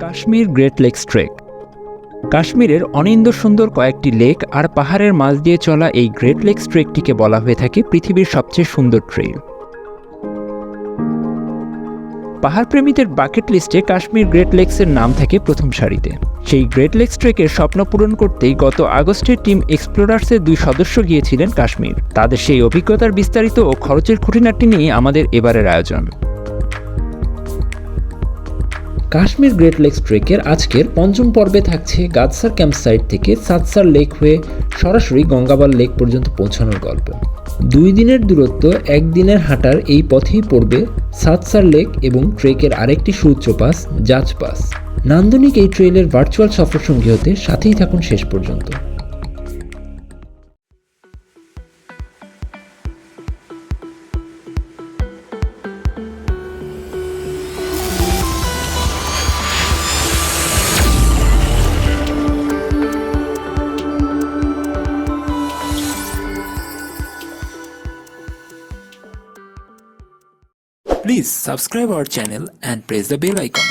Kashmir great lakes trek. কাশ্মীরের অনিন্দ সুন্দর কয়েকটি লেক আর পাহাড়ের মাঝ দিয়ে চলা এই গ্রেট লেকস ট্রেকটিকে বলা হয়ে থাকে পৃথিবীর সবচেয়ে সুন্দর ট্রেইল। পাহাড়প্রেমীদের বাকেট লিস্টে কাশ্মীর গ্রেট লেকসের নাম থাকে প্রথম সারিতে। সেই গ্রেট লেকস ট্রেকের স্বপ্ন পূরণ করতেই গত আগস্টে টিম এক্সপ্লোরার্সের 2 সদস্য গিয়েছিলেন কাশ্মীর। তাদের সেই অভিজ্ঞতার বিস্তারিত ও খরচের খুঁটিনাটি নিয়ে আমাদের এবারের আয়োজন। কাশ্মীর গ্রেট লেকস ট্রেকের আজকের পঞ্চম পর্বে থাকছে গাদসার ক্যাম্পসাইট থেকে সাতসার লেক হয়ে সরাসরি গঙ্গাবাল লেক পর্যন্ত পৌঁছানোর গল্প। 2 দিনের দূরত্ব 1 দিনের হাঁটার এই পথেই পড়বে সাতসার লেক এবং ট্রেকের আরেকটি সুউচ্চ পাস জাজ পাস। নান্দনিক এই ট্রেইলের ভার্চুয়াল সফরসঙ্গী হতে সাথেই থাকুন শেষ পর্যন্ত। Please subscribe our channel and press the bell icon.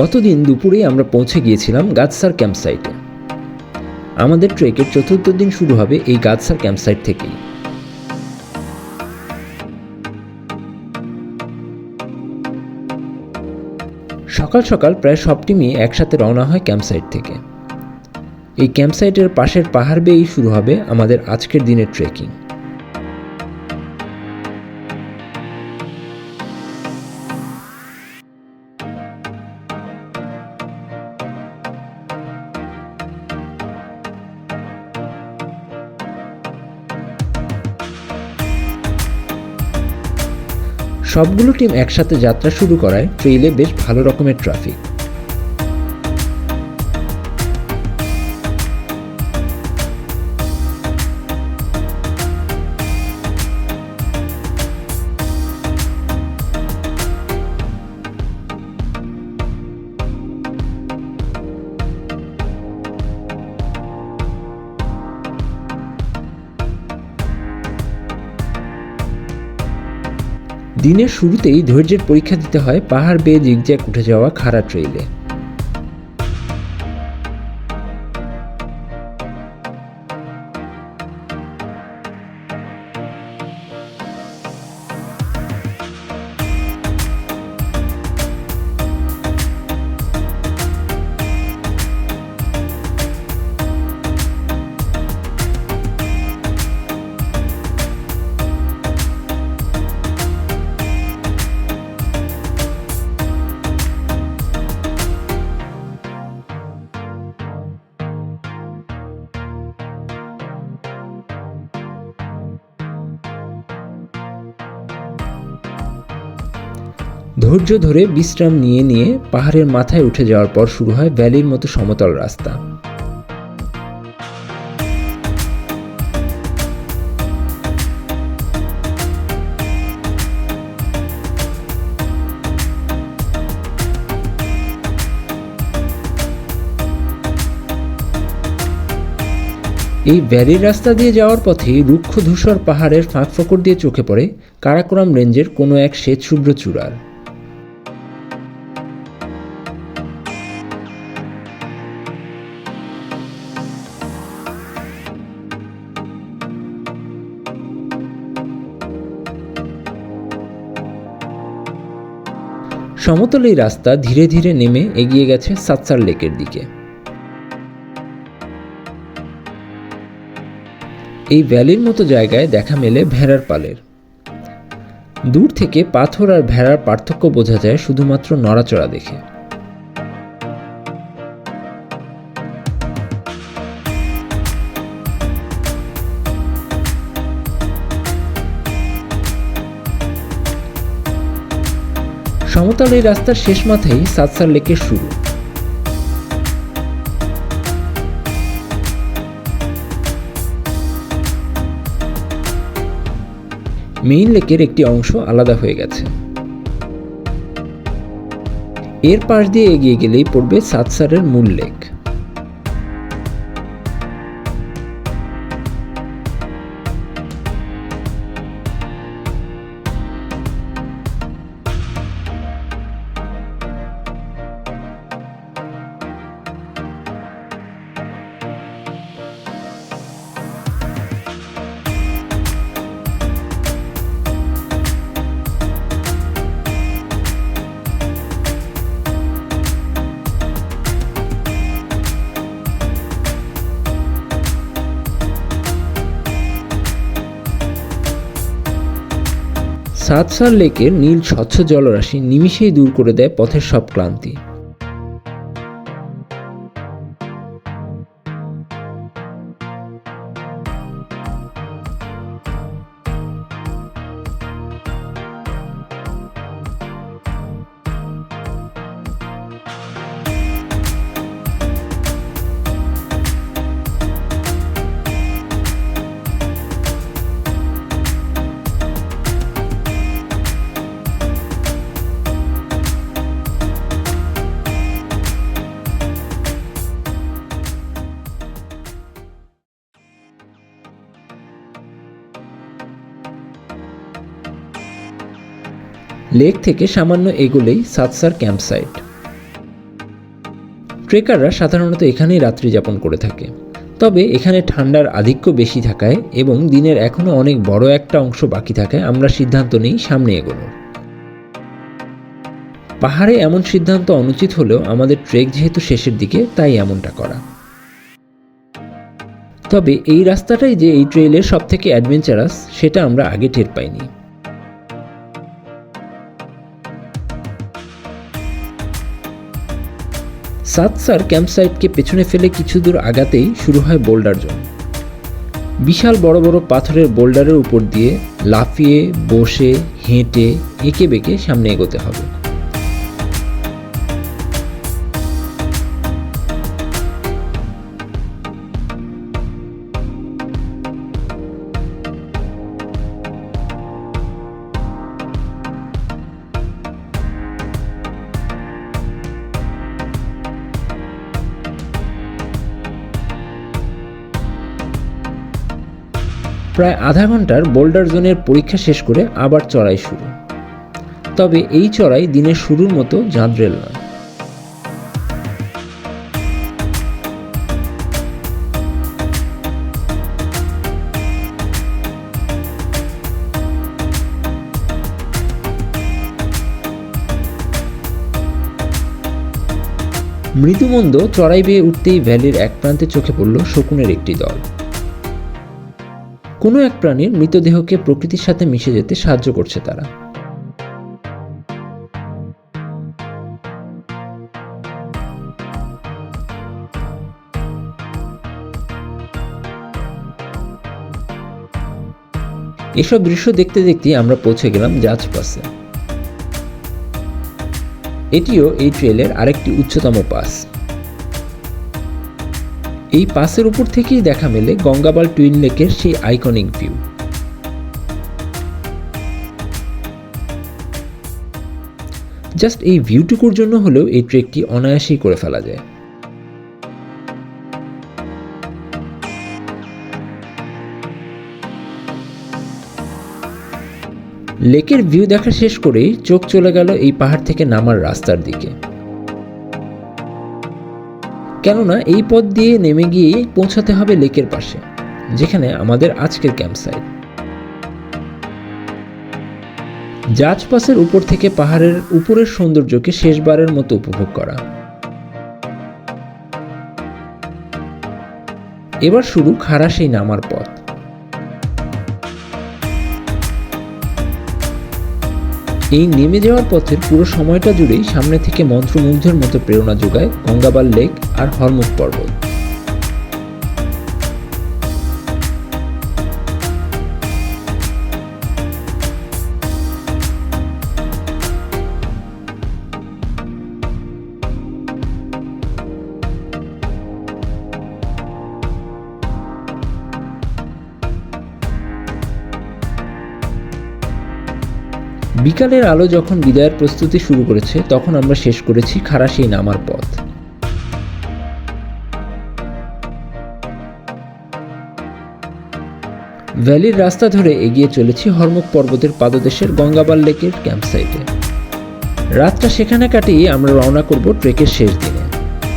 গতদিন দুপুরে আমরা পৌঁছে গিয়েছিলাম গাদসার ক্যাম্পসাইটে। আমাদের ট্রেকের চতুর্থ দিন শুরু হবে এই গাদসার ক্যাম্পসাইট থেকেই। সকাল সকাল প্রায় সব টিমই একসাথে রওনা হয় ক্যাম্পসাইট থেকে। এই ক্যাম্পসাইটের পাশের পাহাড় বেয়েই শুরু হবে আমাদের আজকের দিনের ট্রেকিং। সবগুলো টিম একসাথে যাত্রা শুরু করায় ট্রেইলে বেশ ভালো রকমের ট্রাফিক। দিনের শুরুতেই ধৈর্যের পরীক্ষা দিতে হয় পাহাড় বেয়ে জিগজ্যাগ উঠে যাওয়া খাড়া ট্রেইলে। ধৈর্য ধরে বিশ্রাম নিয়ে নিয়ে পাহাড়ের মাথায় উঠে যাওয়ার পর শুরু হয় ভ্যালির মতো সমতল রাস্তা। এই ভ্যালির রাস্তা দিয়ে যাওয়ার পথে রুক্ষ ধূসর পাহাড়ের ফাঁক ফোকর দিয়ে চোখে পড়ে কারাকোরাম রেঞ্জের কোনো এক শ্বেতশুভ্র চূড়ার। সমতল এই রাস্তা ধীরে ধীরে নেমে এগিয়ে গেছে সাতসার লেকের দিকে। এই ভ্যালির মতো জায়গায় দেখা মেলে ভেড়ার পালের। দূর থেকে পাথর আর ভেড়ার পার্থক্য বোঝা যায় শুধুমাত্র নড়াচড়া দেখে। সমতল এই রাস্তার শেষ মাথায় সাতসার লেকের শুরু। মেইন লেকের একটি অংশ আলাদা হয়ে গেছে। এর পাশ দিয়ে এগিয়ে গেলেই পড়বে সাতসারের মূল লেক। সাতসার লেকের নীল স্বচ্ছ জলরাশি নিমিষেই দূর করে দেয় পথের সব ক্লান্তি। লেক থেকে সামান্য এগোলেই সাতসার ক্যাম্পসাইট। ট্রেকাররা সাধারণত এখানেই রাত্রি যাপন করে থাকে, তবে এখানে ঠান্ডার আধিক্য বেশি থাকায় এবং দিনের এখনও অনেক বড় একটা অংশ বাকি থাকায় আমরা সিদ্ধান্ত নিই সামনে এগোনোর। পাহাড়ে এমন সিদ্ধান্ত অনুচিত হলেও আমাদের ট্রেক যেহেতু শেষের দিকে তাই এমনটা করা। তবে এই রাস্তাটাই যে এই ট্রেইলের সবথেকে অ্যাডভেঞ্চারাস সেটা আমরা আগে টের পাইনি। সাতসার ক্যাম্পসাইটকে পেছনে ফেলে কিছু দূর আগাতেই শুরু হয় বোল্ডার জোন। বিশাল বড় বড় পাথরের বোল্ডারের উপর দিয়ে লাফিয়ে, বসে, হেঁটে, এঁকে বেঁকে সামনে এগোতে হবে। প্রায় আধা ঘন্টার বোল্ডার জোনের পরীক্ষা শেষ করে আবার চড়াই শুরু। তবে এই চড়াই দিনের শুরুর মতো জাঁদরেল নয়। মৃদুমন্দ চড়াই বেয়ে উঠতেই ভ্যালির এক প্রান্তে চোখে পড়ল শকুনের একটি দল। কোনো এক প্রাণীর মৃতদেহকে প্রকৃতির সাথে মিশে যেতে সাহায্য করছে তারা। এসব দৃশ্য দেখতে দেখতেই আমরা পৌঁছে গেলাম জাজ পাসে। এটিও এই ট্রেলের আরেকটি উচ্চতম পাস। এই পাসের উপর থেকেই দেখা মেলে গঙ্গাবাল টুইন লেকের সেই আইকনিক ভিউ। জাস্ট এই ভিউটুকুর জন্য হলেও এই ট্রেকটি অনায়াসেই করে ফেলা যায়। লেকের ভিউ দেখা শেষ করেই চোখ চলে গেল এই পাহাড় থেকে নামার রাস্তার দিকে, কেননা এই পথ দিয়ে নেমে গিয়েই পৌঁছাতে হবে লেকের পাশে, যেখানে আমাদের আজকের ক্যাম্পসাইট। জাজ পাসের উপর থেকে পাহাড়ের উপরের সৌন্দর্যকে শেষবারের মতো উপভোগ করা। এবার শুরু খাড়া সেই নামার পথ। এই নেমে যাওয়ার পথের পুরো সময়টা জুড়েই সামনে থেকে মন্ত্রমুগ্ধের মতো প্রেরণা যোগায় গঙ্গাবাল লেক আর হরমুখ পর্বত। বিকালের আলো যখন বিদায়ের প্রস্তুতি শুরু করেছে তখন আমরা শেষ করেছি খাড়া সেই নামার পথ। ভ্যালির রাস্তা ধরে এগিয়ে চলেছি হরমুখ পর্বতের পাদদেশের গঙ্গাবাল লেকের ক্যাম্পসাইটে। রাতটা সেখানে কাটিয়ে আমরা রওনা করব ট্রেকের শেষ দিনে।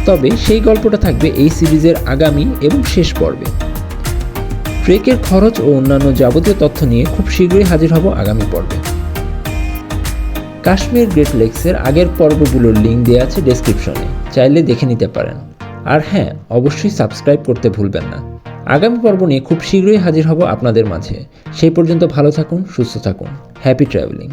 তবে সেই গল্পটা থাকবে এই সিরিজের আগামী এবং শেষ পর্বে। ট্রেকের খরচ ও অন্যান্য যাবতীয় তথ্য নিয়ে খুব শীঘ্রই হাজির হব আগামী পর্বে। কাশ্মীর গ্রেট লেকসের আগের পর্বগুলোর লিঙ্ক দেওয়া আছে ডেসক্রিপশনে, চাইলে দেখে নিতে পারেন। আর হ্যাঁ, অবশ্যই সাবস্ক্রাইব করতে ভুলবেন না। আগামী পর্ব নিয়ে খুব শীঘ্রই হাজির হব আপনাদের মাঝে। সেই পর্যন্ত ভালো থাকুন, সুস্থ থাকুন। Happy travelling.